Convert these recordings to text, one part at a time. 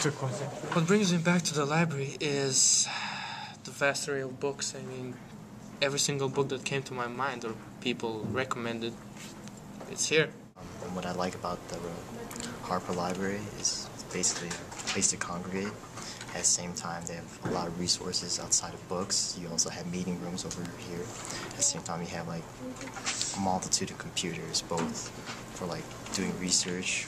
trick question. What brings me back to the library is the vast array of books. I mean, every single book that came to my mind or people recommended, it's here. And what I like about the Harper Library is basically a place to congregate. At the same time, they have a lot of resources outside of books. You also have meeting rooms over here. At the same time, you have like a multitude of computers, both for like doing research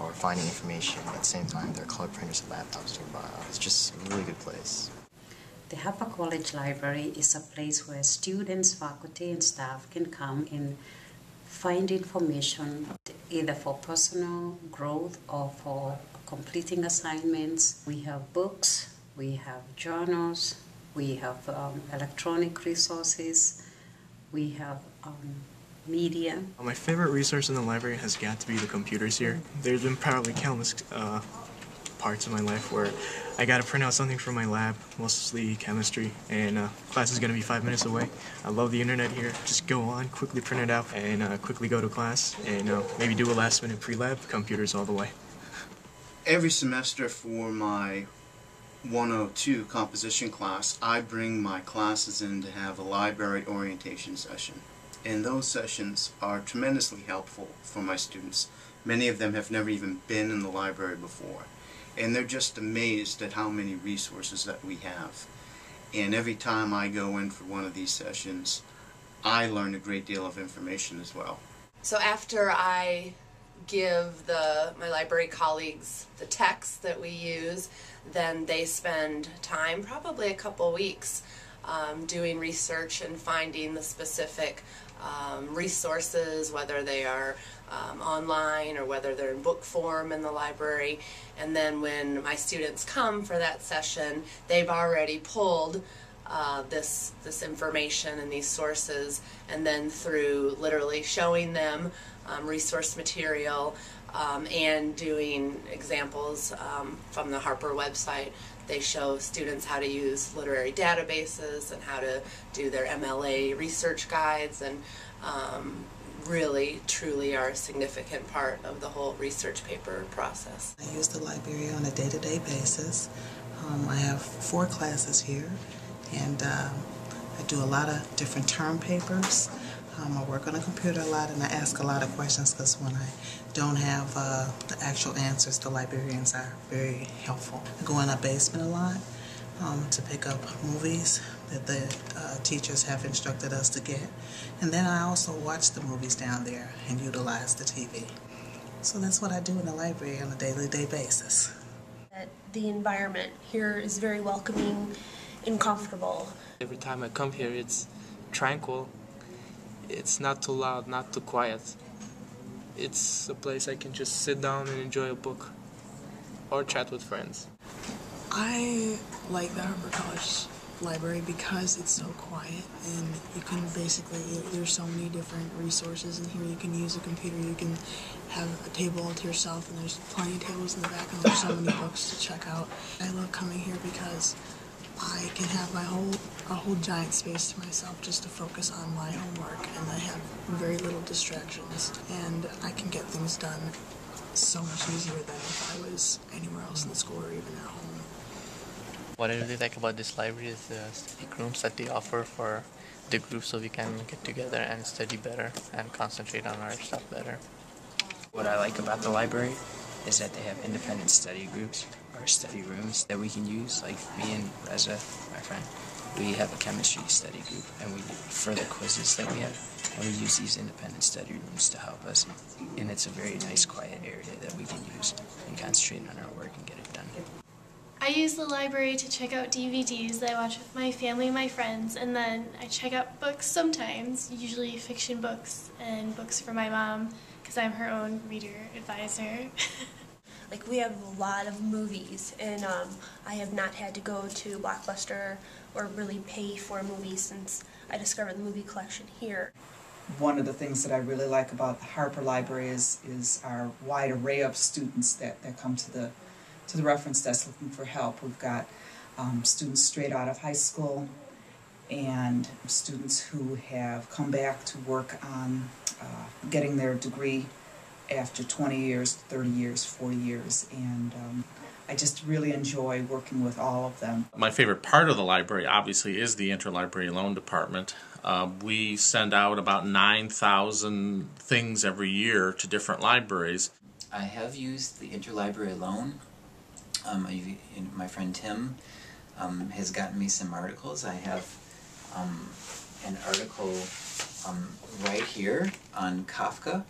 or finding information. At the same time, there are color printers and laptops nearby. It's just a really good place. The Harper College Library is a place where students, faculty, and staff can come and find information either for personal growth or for completing assignments. We have books, we have journals, we have electronic resources, we have media. My favorite resource in the library has got to be the computers here. There's been probably countless parts of my life where I got to print out something for my lab, mostly chemistry, and class is going to be 5 minutes away. I love the internet here. Just go on, quickly print it out, and quickly go to class, and maybe do a last-minute pre-lab, computers all the way. Every semester for my 102 composition class, I bring my classes in to have a library orientation session. And those sessions are tremendously helpful for my students. Many of them have never even been in the library before. And they're just amazed at how many resources that we have. And every time I go in for one of these sessions, I learn a great deal of information as well. So after I give my library colleagues the text that we use, then they spend time, probably a couple weeks, doing research and finding the specific resources, whether they are online or whether they're in book form in the library. And then when my students come for that session, they've already pulled this information and these sources, and then through literally showing them resource material and doing examples from the Harper website, they show students how to use literary databases and how to do their MLA research guides, and really, truly are a significant part of the whole research paper process. I use the library on a day-to-day basis. I have 4 classes here, and I do a lot of different term papers. I work on a computer a lot, and I ask a lot of questions, because when I don't have the actual answers, the librarians are very helpful. I go in a basement a lot to pick up movies that the teachers have instructed us to get. And then I also watch the movies down there and utilize the TV. So that's what I do in the library on a day-to-day basis. The environment here is very welcoming and comfortable. Every time I come here, it's tranquil. It's not too loud, not too quiet. It's a place I can just sit down and enjoy a book or chat with friends. I like the Harper College library because it's so quiet, and you can basically, there's so many different resources in here. You can use a computer, you can have a table all to yourself, and there's plenty of tables in the back, and there's so many books to check out. I love coming here because I can have a whole giant space to myself just to focus on my homework, and I have very little distractions, and I can get things done so much easier than if I was anywhere else in the school or even at home. What I really like about this library is the study rooms that they offer for the group, so we can get together and study better and concentrate on our stuff better. What I like about the library is that they have independent study groups or study rooms that we can use. Like me and Reza, my friend, we have a chemistry study group, and we for the quizzes that we have, and we use these independent study rooms to help us. And it's a very nice, quiet area that we can use and concentrate on our work and get it done. I use the library to check out DVDs that I watch with my family and my friends, and then I check out books sometimes, usually fiction books and books for my mom, because I'm her own reader advisor. Like, we have a lot of movies, and I have not had to go to Blockbuster or really pay for a movie since I discovered the movie collection here. One of the things that I really like about the Harper Library is our wide array of students that come to the reference desk looking for help. We've got students straight out of high school and students who have come back to work on getting their degree after 20 years, 30 years, 40 years. And I just really enjoy working with all of them. My favorite part of the library obviously is the interlibrary loan department. We send out about 9,000 things every year to different libraries. I have used the interlibrary loan. My friend Tim has gotten me some articles. I have an article right here on Kafka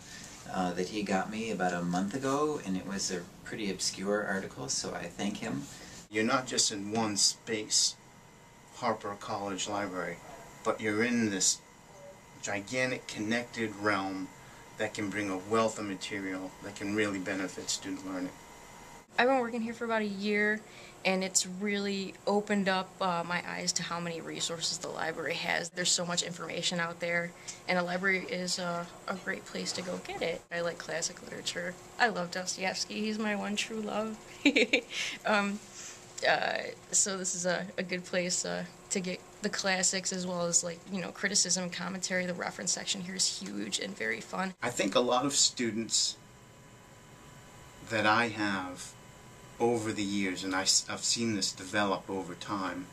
that he got me about a month ago, and it was a pretty obscure article, so I thank him. You're not just in one space, Harper College Library, but you're in this gigantic connected realm that can bring a wealth of material that can really benefit student learning. I've been working here for about a year, and it's really opened up my eyes to how many resources the library has. There's so much information out there, and a library is a great place to go get it. I like classic literature. I love Dostoevsky. He's my one true love. So this is a good place to get the classics, as well as, like, you know, criticism and commentary. The reference section here is huge and very fun. I think a lot of students that I have over the years, and I've seen this develop over time,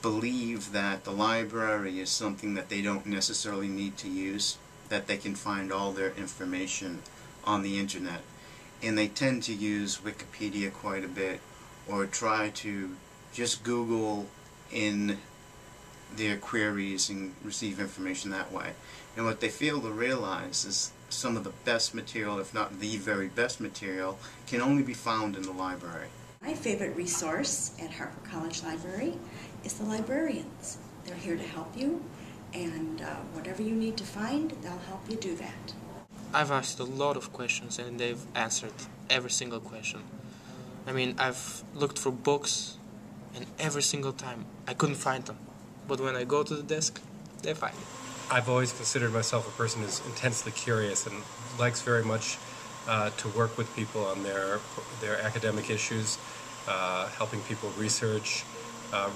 believe that the library is something that they don't necessarily need to use, that they can find all their information on the internet. And they tend to use Wikipedia quite a bit, or try to just Google in their queries and receive information that way. And what they fail to realize is some of the best material, if not the very best material, can only be found in the library. My favorite resource at Harper College Library is the librarians. They're here to help you, and whatever you need to find, they'll help you do that. I've asked a lot of questions and they've answered every single question. I mean, I've looked for books, and every single time I couldn't find them. But when I go to the desk, they find it. I've always considered myself a person who's intensely curious and likes very much to work with people on their academic issues, helping people research,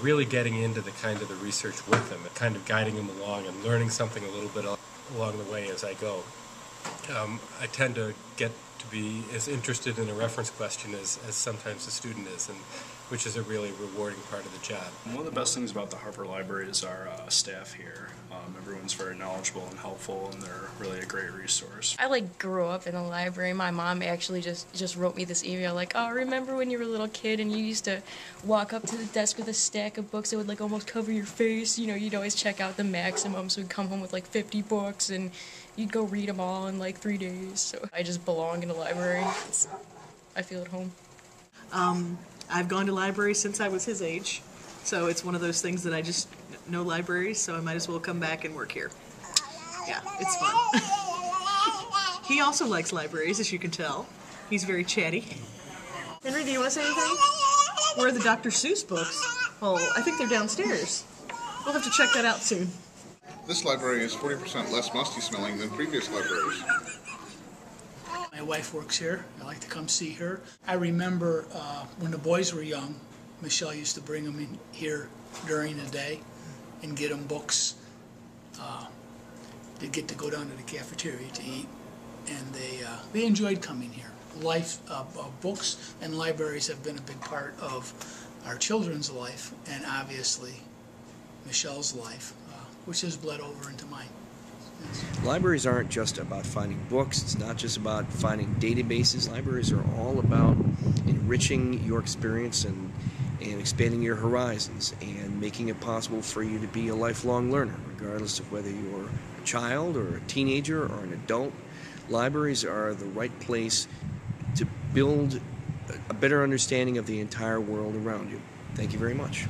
really getting into the kind of the research with them, kind of guiding them along and learning something a little bit along the way as I go. I tend to get to be as interested in a reference question as sometimes the student is, and which is a really rewarding part of the job. One of the best things about the Harper Library is our staff here. Everyone's very knowledgeable and helpful, and they're really a great resource. I grew up in the library. My mom actually just wrote me this email like, oh, remember when you were a little kid and you used to walk up to the desk with a stack of books that would almost cover your face? You know, you'd always check out the maximum, so we'd come home with 50 books and you'd go read them all in 3 days. So I just belong in the library. I feel at home. I've gone to libraries since I was his age, so it's one of those things that I just know libraries, so I might as well come back and work here. Yeah, it's fun. He also likes libraries, as you can tell. He's very chatty. Henry, do you want to say anything? Where are the Dr. Seuss books? Well, I think they're downstairs. We'll have to check that out soon. This library is 40% less musty smelling than previous libraries. My wife works here. I like to come see her. I remember when the boys were young, Michelle used to bring them in here during the day and get them books. They'd get to go down to the cafeteria to eat, and they enjoyed coming here. Books and libraries have been a big part of our children's life, and obviously Michelle's life, which has bled over into mine. Libraries aren't just about finding books. It's not just about finding databases. Libraries are all about enriching your experience and expanding your horizons and making it possible for you to be a lifelong learner, regardless of whether you're a child or a teenager or an adult. Libraries are the right place to build a better understanding of the entire world around you. Thank you very much.